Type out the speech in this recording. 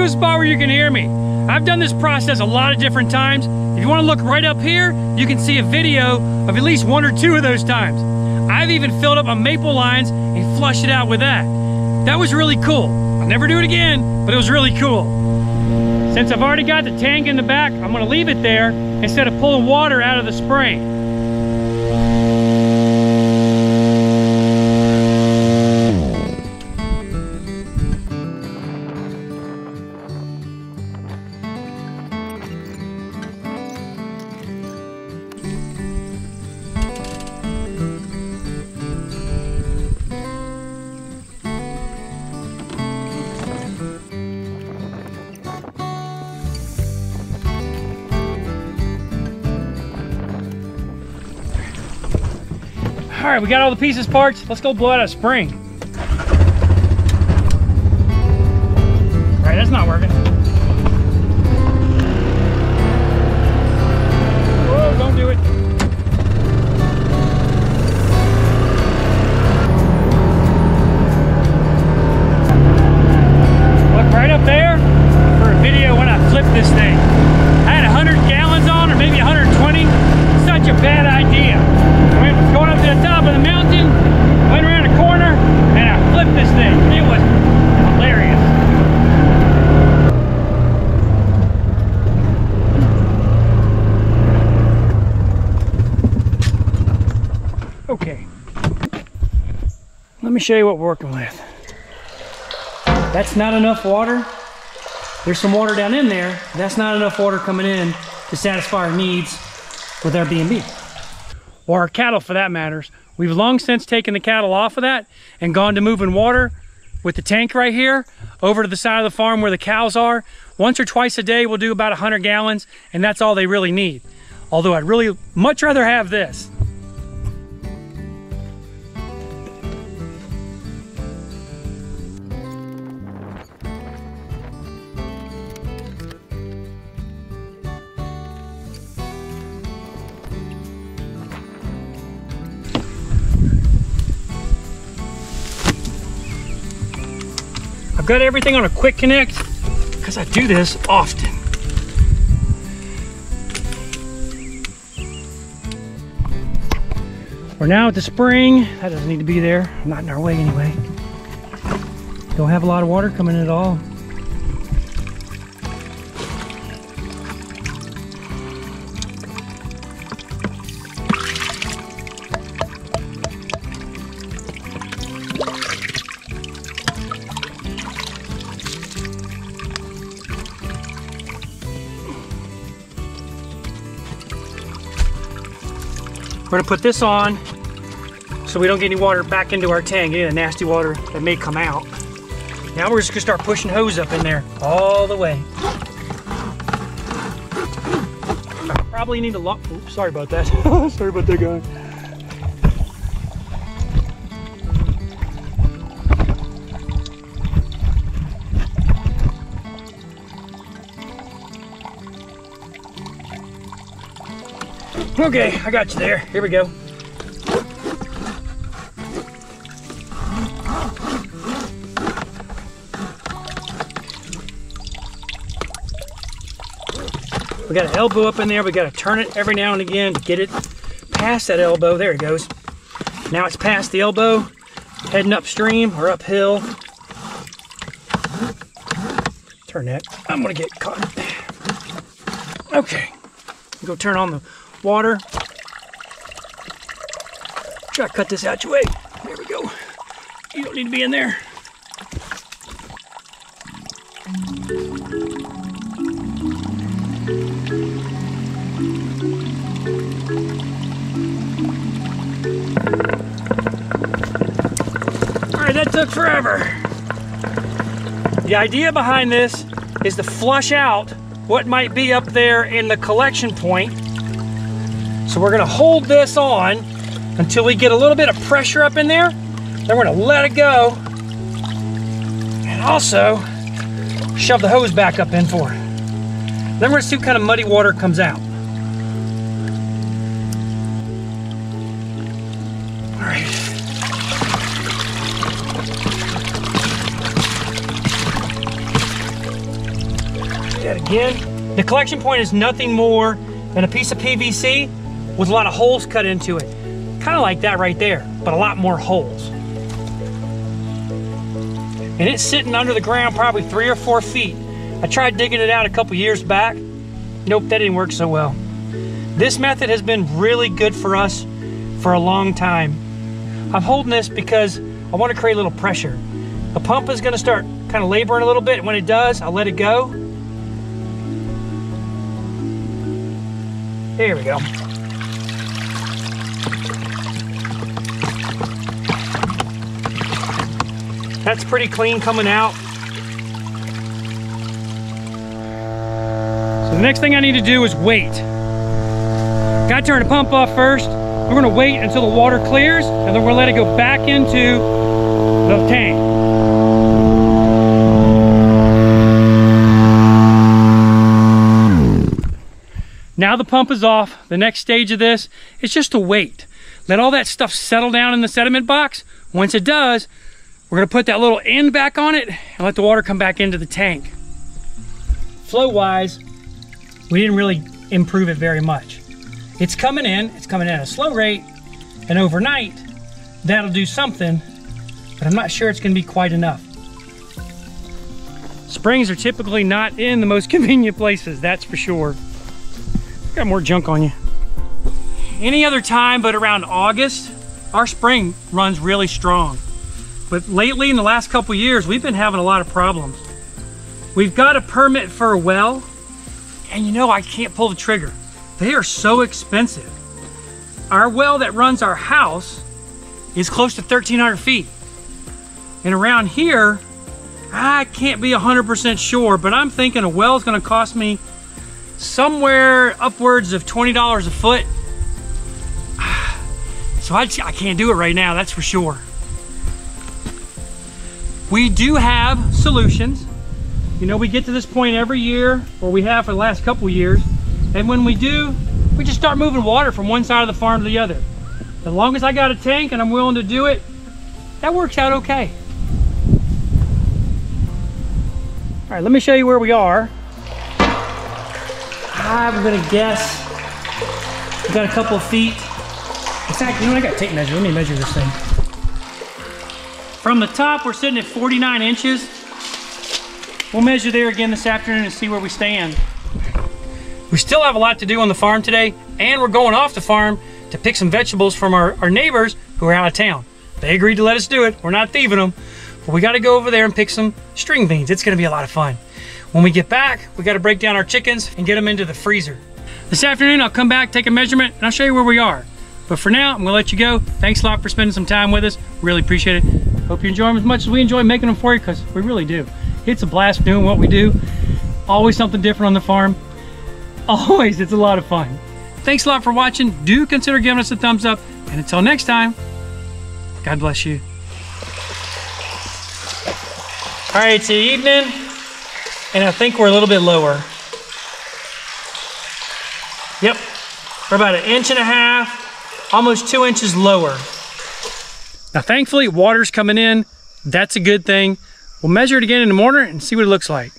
to a spot where you can hear me. I've done this process a lot of different times. If you want to look right up here, you can see a video of at least 1 or 2 of those times. I've even filled up my maple lines and flushed it out with that. That was really cool. I'll never do it again, but it was really cool. Since I've already got the tank in the back, I'm gonna leave it there instead of pulling water out of the spring. All right, we got all the pieces, parts. Let's go blow out a spring. All right, that's not working. Whoa, don't do it. Look right up there for a video when I flipped this thing. I had 100 gallons on, or maybe 120. Such a bad idea. I went going up to the top of the mountain, went around a corner, and I flipped this thing. It was hilarious. Okay. Let me show you what we're working with. That's not enough water. There's some water down in there. That's not enough water coming in to satisfy our needs with our B&B. Or our cattle for that matters. We've long since taken the cattle off of that and gone to moving water with the tank right here over to the side of the farm where the cows are. Once or twice a day we'll do about 100 gallons, and that's all they really need. Although I'd really much rather have this. I've got everything on a quick connect because I do this often. We're now at the spring. That doesn't need to be there. Not in our way anyway. Don't have a lot of water coming in at all. We're gonna put this on so we don't get any water back into our tank, any of the nasty water that may come out. Now we're just gonna start pushing hose up in there all the way. I probably need a lot. Oops, sorry about that. Sorry about that, guy. Okay, I got you there. Here we go. We got an elbow up in there. We got to turn it every now and again to get it past that elbow. There it goes. Now it's past the elbow, heading upstream or uphill. Turn that. I'm gonna get caught. Okay. Go turn on the water. Try to cut this out your way. There we go. You don't need to be in there. All right, that took forever. The idea behind this is to flush out what might be up there in the collection point. So we're gonna hold this on until we get a little bit of pressure up in there. Then we're gonna let it go. And also shove the hose back up in for it. Then we're gonna see what kind of muddy water comes out. All right. Again, the collection point is nothing more than a piece of PVC with a lot of holes cut into it. Kind of like that right there, but a lot more holes. And it's sitting under the ground probably 3 or 4 feet. I tried digging it out a couple years back. Nope, that didn't work so well. This method has been really good for us for a long time. I'm holding this because I want to create a little pressure. The pump is going to start kind of laboring a little bit. When it does, I'll let it go. There we go. That's pretty clean coming out. So the next thing I need to do is wait. Gotta turn the pump off first. We're gonna wait until the water clears, and then we're gonna let it go back into the tank. Now the pump is off. The next stage of this is just to wait. Let all that stuff settle down in the sediment box. Once it does, we're gonna put that little end back on it and let the water come back into the tank. Flow-wise, we didn't really improve it very much. It's coming in at a slow rate, and overnight, that'll do something, but I'm not sure it's gonna be quite enough. Springs are typically not in the most convenient places, that's for sure. Got more junk on you. Any other time but around August, our spring runs really strong. But lately, in the last couple years, we've been having a lot of problems. We've got a permit for a well, and you know I can't pull the trigger. They are so expensive. Our well that runs our house is close to 1,300 feet. And around here, I can't be 100% sure, but I'm thinking a well is gonna cost me somewhere upwards of $20 a foot. So I can't do it right now, that's for sure. We do have solutions. You know, we get to this point every year, or we have for the last couple years, and when we do, we just start moving water from one side of the farm to the other. As long as I got a tank and I'm willing to do it, that works out okay. All right, let me show you where we are. I'm gonna guess we got a couple of feet. In fact, you know what, I got a tape measure. Let me measure this thing. From the top, we're sitting at 49 inches. We'll measure there again this afternoon and see where we stand. We still have a lot to do on the farm today, and we're going off the farm to pick some vegetables from our neighbors who are out of town. They agreed to let us do it. We're not thieving them, but we got to go over there and pick some string beans. It's going to be a lot of fun. When we get back, we got to break down our chickens and get them into the freezer. This afternoon, I'll come back, take a measurement, and I'll show you where we are. But for now, I'm going to let you go. Thanks a lot for spending some time with us. Really appreciate it. Hope you enjoy them as much as we enjoy making them for you, because we really do. It's a blast doing what we do. Always something different on the farm. Always, it's a lot of fun. Thanks a lot for watching. Do consider giving us a thumbs up. And until next time, God bless you. All right, it's the evening, and I think we're a little bit lower. Yep, we're about 1.5 inches, almost 2 inches lower. Now, thankfully, water's coming in. That's a good thing. We'll measure it again in the morning and see what it looks like.